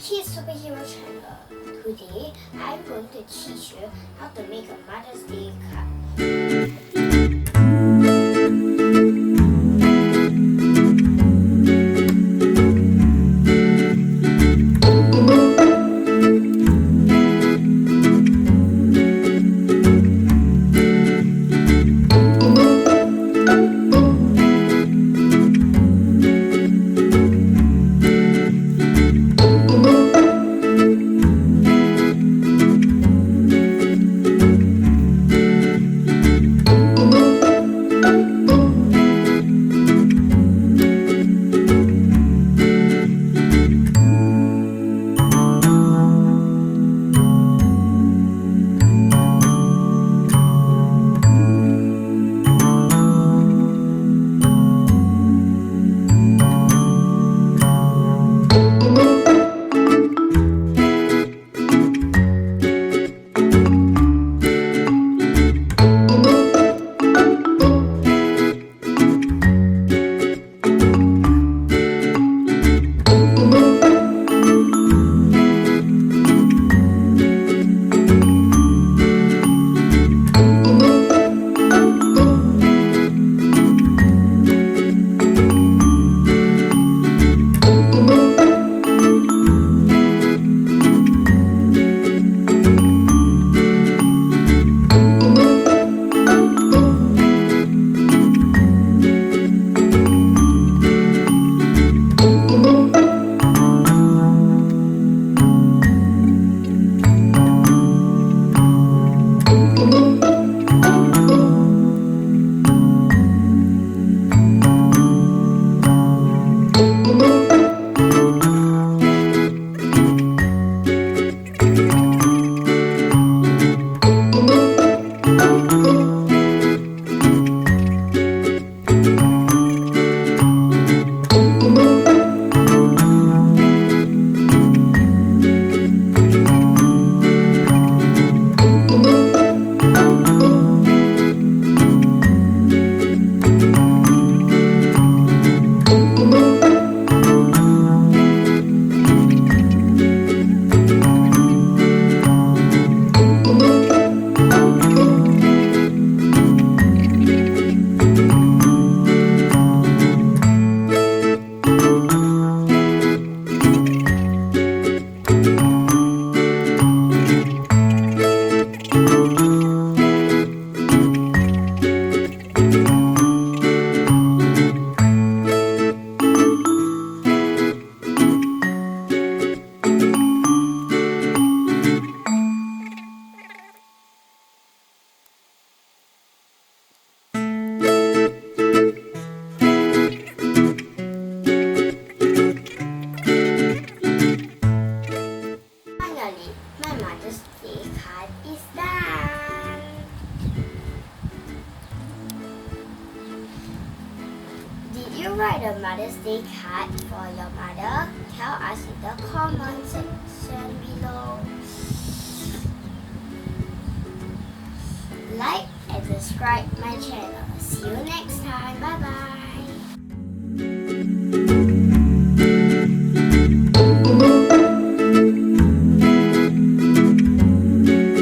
Kids Superhero channel. Today I'm going to teach you how to make a Mother's Day card. Finally, my Mother's Day card is done. Did you write a Mother's Day card for your mother? Tell us in the comment section below. Like and subscribe my channel. See you next time. Bye bye.